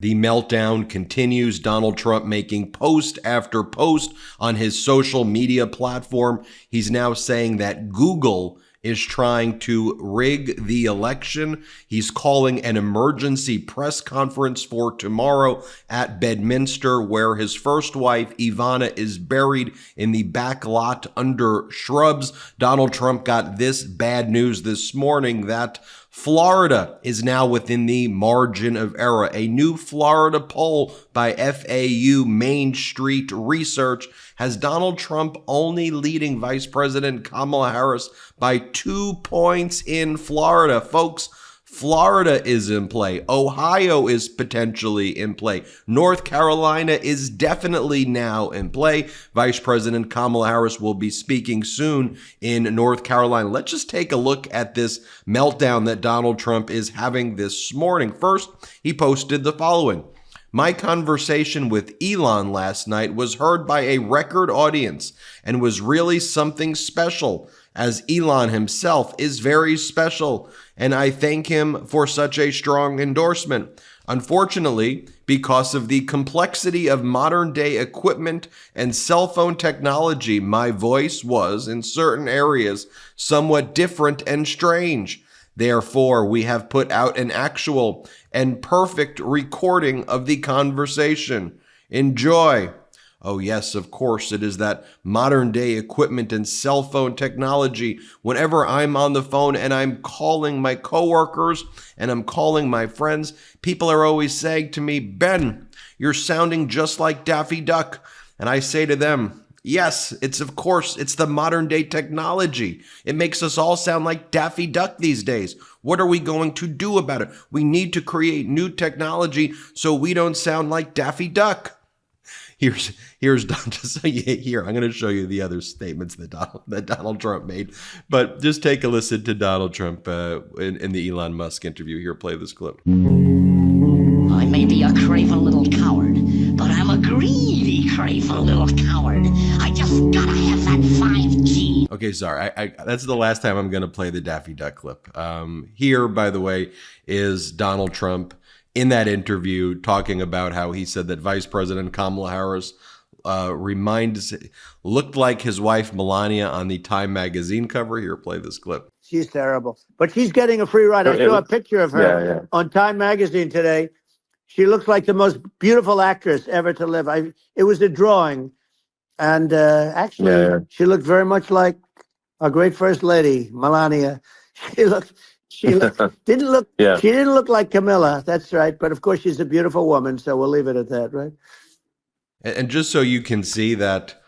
The meltdown continues. Donald Trump making post after post on his social media platform. He's now saying that Google is trying to rig the election. He's calling an emergency press conference for tomorrow at Bedminster, where his first wife, Ivana, is buried in the back lot under shrubs. Donald Trump got this bad news this morning that Florida is now within the margin of error. A new Florida poll by FAU Main Street Research has Donald Trump only leading Vice President Kamala Harris by 2 points in Florida. Folks, Florida is in play. Ohio is potentially in play. North Carolina is definitely now in play. Vice President Kamala Harris will be speaking soon in North Carolina. Let's just take a look at this meltdown that Donald Trump is having this morning. First, he posted the following. My conversation with Elon last night was heard by a record audience and was really something special, as Elon himself is very special, and I thank him for such a strong endorsement. Unfortunately, because of the complexity of modern-day equipment and cell phone technology, my voice was, in certain areas, somewhat different and strange. Therefore, we have put out an actual and perfect recording of the conversation. Enjoy. Oh, yes, of course, it is that modern day equipment and cell phone technology. Whenever I'm on the phone and I'm calling my coworkers and I'm calling my friends, people are always saying to me, Ben, you're sounding just like Daffy Duck. And I say to them, yes, it's the modern day technology. It makes us all sound like Daffy Duck these days. What are we going to do about it? We need to create new technology so we don't sound like Daffy Duck. Here's here. I'm going to show you the other statements that Donald Trump made, but just take a listen to Donald Trump in the Elon Musk interview. Here, play this clip. I may be a craven little coward, but I'm a greedy craven little coward. I just gotta have that 5G. Okay, sorry. That's the last time I'm going to play the Daffy Duck clip. Here, by the way, is Donald Trump in that interview talking about how he said that Vice President Kamala Harris looked like his wife Melania on the Time magazine cover. Here, play this clip. She's terrible, but she's getting a free ride. I saw a picture of her on Time magazine today. She looks like the most beautiful actress ever to live. It was a drawing, and actually, she looked very much like our great first lady, Melania. She didn't look like Camilla. That's right. But of course, she's a beautiful woman. So we'll leave it at that, right? And just so you can see that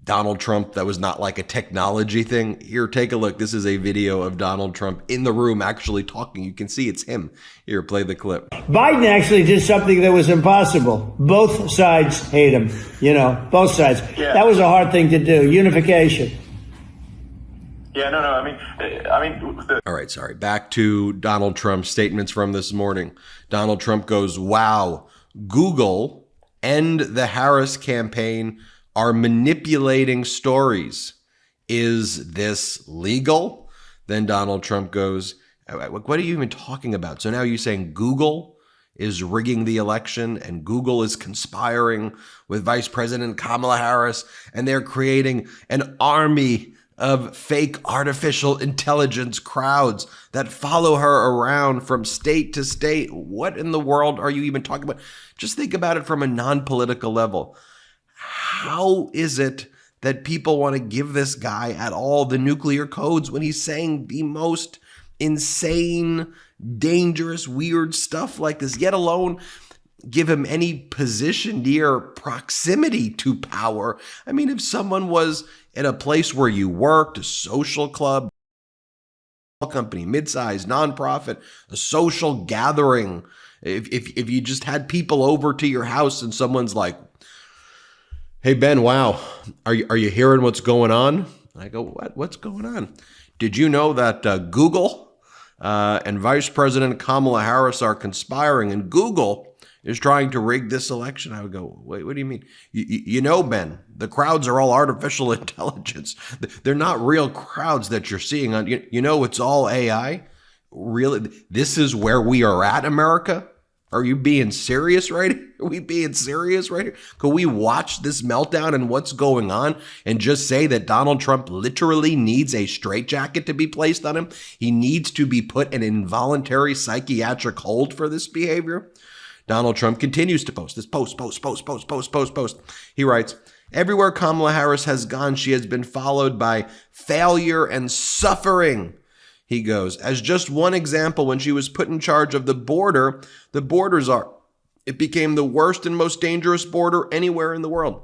Donald Trump, that was not like a technology thing. Here, take a look. This is a video of Donald Trump in the room actually talking. You can see it's him. Here, play the clip. Biden actually did something that was impossible. Both sides hate him. Both sides. Yeah. That was a hard thing to do. Unification. Yeah, no. I mean. All right, sorry. Back to Donald Trump's statements from this morning. Donald Trump goes, wow, Google and the Harris campaign are manipulating stories. Is this legal? Then Donald Trump goes, what are you even talking about? So now you're saying Google is rigging the election and Google is conspiring with Vice President Kamala Harris, and they're creating an army of fake artificial intelligence crowds that follow her around from state to state. What in the world are you even talking about? Just think about it from a non-political level. How is it that people want to give this guy at all the nuclear codes when he's saying the most insane, dangerous, weird stuff like this, yet alone give him any position near proximity to power? I mean, if someone was in a place where you worked, a social club, company, mid-sized, nonprofit, a social gathering, if you just had people over to your house and someone's like, hey, Ben, wow, are you hearing what's going on? I go, what's going on? Did you know that Google and Vice President Kamala Harris are conspiring, and Google is trying to rig this election? I would go, wait, what do you mean? You know, Ben, the crowds are all artificial intelligence. They're not real crowds that you're seeing on, it's all AI. Really? This is where we are at, America? Are you being serious right here? Are we being serious right here? Could we watch this meltdown and what's going on and just say that Donald Trump literally needs a straitjacket to be placed on him? He needs to be put in involuntary psychiatric hold for this behavior. Donald Trump continues to post this post. He writes, everywhere Kamala Harris has gone, she has been followed by failure and suffering. He goes, as just one example, when she was put in charge of the border, the borders it became the worst and most dangerous border anywhere in the world.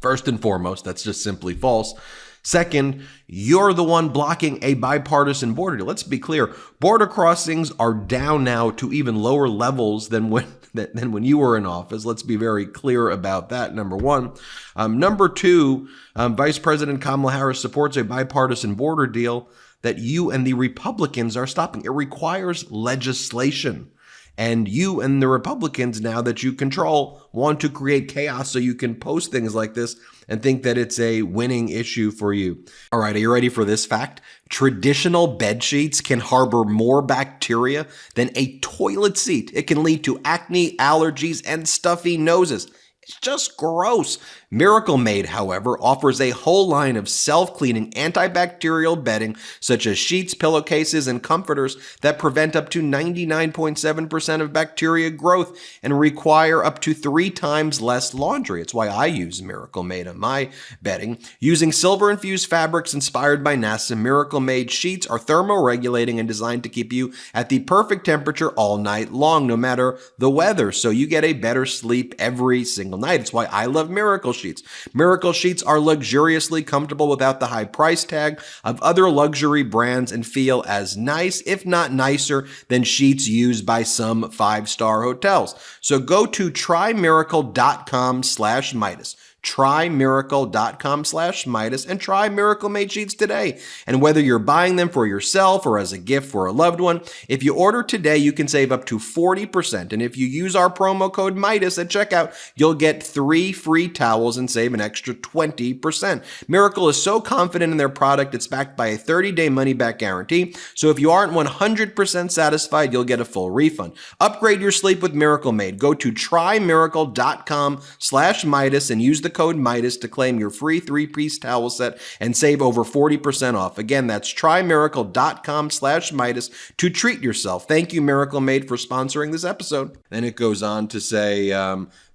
First and foremost, that's just simply false. Second, you're the one blocking a bipartisan border deal. Let's be clear. Border crossings are down now to even lower levels than when you were in office. Let's be very clear about that, number one. Number two, Vice President Kamala Harris supports a bipartisan border deal that you and the Republicans are stopping. It requires legislation. And you and the Republicans, now that you control, want to create chaos so you can post things like this and think that it's a winning issue for you. All right, are you ready for this fact? Traditional bed sheets can harbor more bacteria than a toilet seat. It can lead to acne, allergies, and stuffy noses. It's just gross. Miracle Made, however, offers a whole line of self-cleaning antibacterial bedding, such as sheets, pillowcases, and comforters that prevent up to 99.7% of bacteria growth and require up to 3 times less laundry. It's why I use Miracle Made on my bedding. Using silver-infused fabrics inspired by NASA, Miracle Made sheets are thermoregulating and designed to keep you at the perfect temperature all night long, no matter the weather, so you get a better sleep every single night. It's why I love Miracle Sheets. Miracle Sheets are luxuriously comfortable without the high price tag of other luxury brands and feel as nice, if not nicer, than sheets used by some 5-star hotels. So go to trymiracle.com/Meidas. Trymiracle.com/Meidas and try Miracle Made sheets today. And whether you're buying them for yourself or as a gift for a loved one, if you order today, you can save up to 40%. And if you use our promo code Meidas at checkout, you'll get 3 free towels and save an extra 20%. Miracle is so confident in their product, it's backed by a 30-day money-back guarantee. So if you aren't 100% satisfied, you'll get a full refund. Upgrade your sleep with Miracle Made. Go to trymiracle.com/Meidas and use the code Meidas to claim your free 3-piece towel set and save over 40% off. Again, that's trymiracle.com/Meidas to treat yourself. Thank you, Miracle Made, for sponsoring this episode. Then it goes on to say,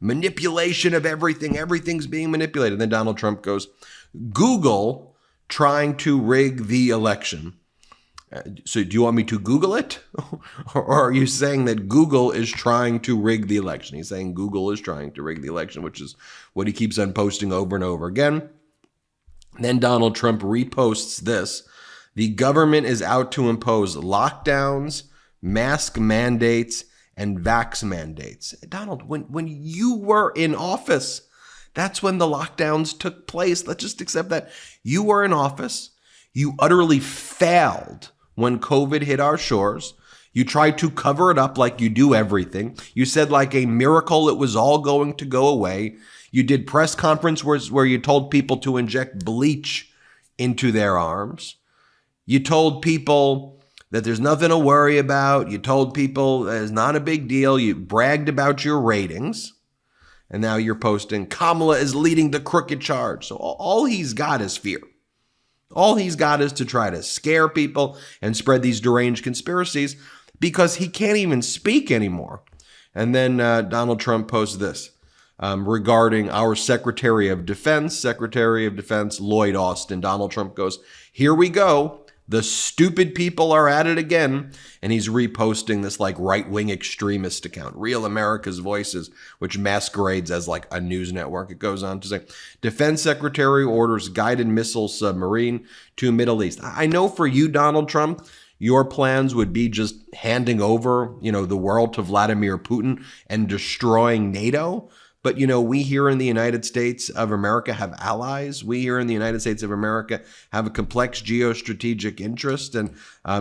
manipulation of everything. Everything's being manipulated. And then Donald Trump goes, Google trying to rig the election. So do you want me to Google it? Or are you saying that Google is trying to rig the election? He's saying Google is trying to rig the election, which is what he keeps on posting over and over again. Then Donald Trump reposts this. The government is out to impose lockdowns, mask mandates, and vax mandates. Donald, when you were in office, that's when the lockdowns took place. Let's just accept that. You were in office. You utterly failed when COVID hit our shores. You tried to cover it up like you do everything. You said like a miracle it was all going to go away. You did press conferences where you told people to inject bleach into their arms. You told people that there's nothing to worry about. You told people it's not a big deal. You bragged about your ratings. And now you're posting, Kamala is leading the crooked charge. So all he's got is fear. All he's got is to try to scare people and spread these deranged conspiracies because he can't even speak anymore. And then Donald Trump posts this regarding our Secretary of Defense Lloyd Austin. Donald Trump goes, here we go. The stupid people are at it again. And he's reposting this like right-wing extremist account, Real America's Voices, which masquerades as like a news network. It goes on to say, Defense Secretary orders guided missile submarine to Middle East. I know for you, Donald Trump, your plans would be just handing over, the world to Vladimir Putin and destroying NATO. But, we here in the United States of America have allies. We here in the United States of America have a complex geostrategic interest. And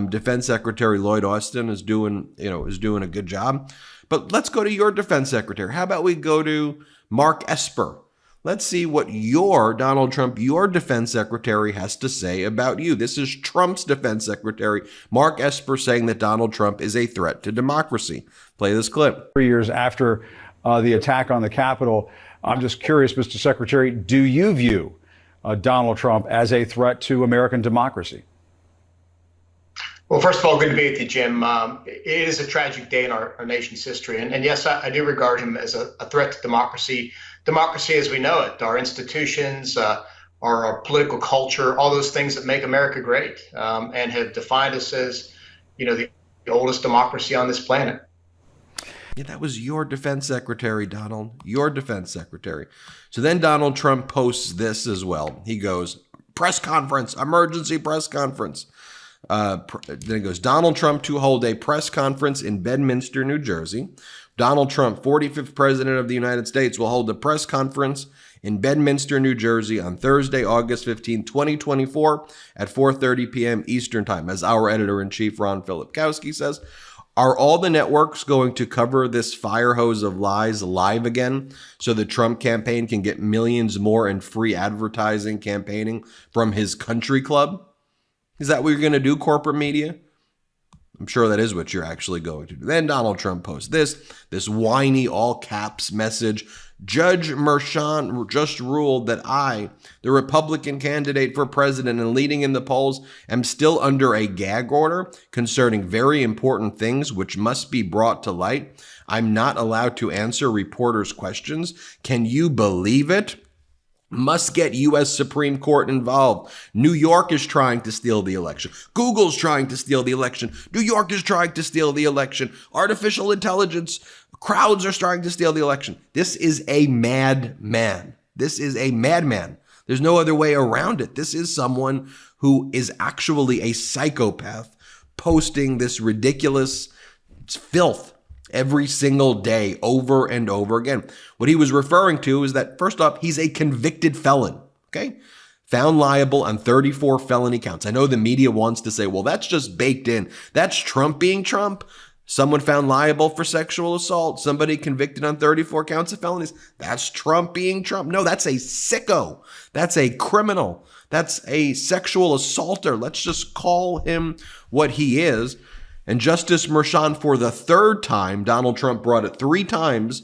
Defense Secretary Lloyd Austin is doing a good job. But let's go to your Defense Secretary. How about we go to Mark Esper? Let's see what your Donald Trump, your defense secretary, has to say about you. This is Trump's defense secretary, Mark Esper, saying that Donald Trump is a threat to democracy. Play this clip. 3 years after the attack on the Capitol, I'm just curious, Mr. Secretary, do you view Donald Trump as a threat to American democracy? Well, first of all, good to be with you, Jim. It is a tragic day in our nation's history. And yes, I do regard him as a threat to democracy. Democracy as we know it, our institutions, our political culture, all those things that make America great, and have defined us as, the oldest democracy on this planet. Yeah, that was your defense secretary, Donald. Your defense secretary. So then Donald Trump posts this as well. He goes, press conference, emergency press conference. Then it goes, Donald Trump to hold a press conference in Bedminster, New Jersey. Donald Trump, 45th President of the United States, will hold a press conference in Bedminster, New Jersey on Thursday, August 15, 2024 at 4:30 p.m. Eastern Time. As our editor-in-chief, Ron Filipkowski, says, are all the networks going to cover this fire hose of lies live again so the Trump campaign can get millions more in free advertising campaigning from his country club? Is that what you're going to do, corporate media? I'm sure that is what you're actually going to do. Then Donald Trump posts this whiny all caps message. Judge Merchan just ruled that I, the Republican candidate for president and leading in the polls, am still under a gag order concerning very important things which must be brought to light. I'm not allowed to answer reporters' questions. Can you believe it? Must get U.S. Supreme Court involved. New York is trying to steal the election. Google's trying to steal the election. New York is trying to steal the election. Artificial intelligence crowds are trying to steal the election. This is a madman. This is a madman. There's no other way around it. This is someone who is actually a psychopath posting this ridiculous filth every single day, over and over again. What he was referring to is that, first off, he's a convicted felon, okay? Found liable on 34 felony counts. I know the media wants to say, well, that's just baked in. That's Trump being Trump. Someone found liable for sexual assault. Somebody convicted on 34 counts of felonies. That's Trump being Trump. No, that's a sicko. That's a criminal. That's a sexual assaulter. Let's just call him what he is. And Justice Merchan, for the third time, Donald Trump brought it 3 times,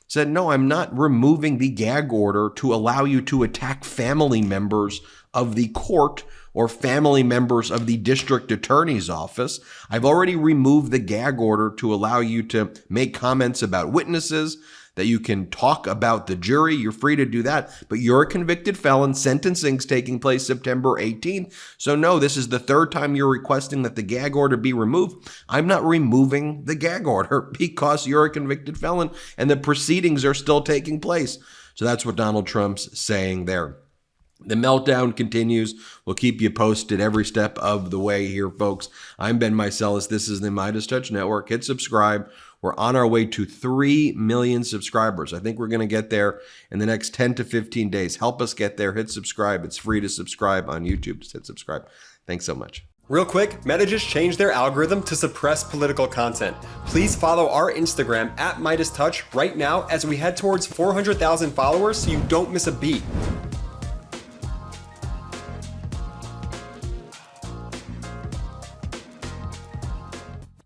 said, no, I'm not removing the gag order to allow you to attack family members of the court or family members of the district attorney's office. I've already removed the gag order to allow you to make comments about witnesses, that you can talk about the jury. You're free to do that, but you're a convicted felon. Sentencing's taking place September 18th. So no, this is the third time you're requesting that the gag order be removed. I'm not removing the gag order because you're a convicted felon and the proceedings are still taking place. So that's what Donald Trump's saying there. The meltdown continues. We'll keep you posted every step of the way here, folks. I'm Ben Meiselas. This is the MeidasTouch Network. Hit subscribe. We're on our way to 3 million subscribers. I think we're going to get there in the next 10 to 15 days. Help us get there. Hit subscribe. It's free to subscribe on YouTube. Just hit subscribe. Thanks so much. Real quick, Meta just changed their algorithm to suppress political content. Please follow our Instagram @MeidasTouch right now as we head towards 400,000 followers so you don't miss a beat.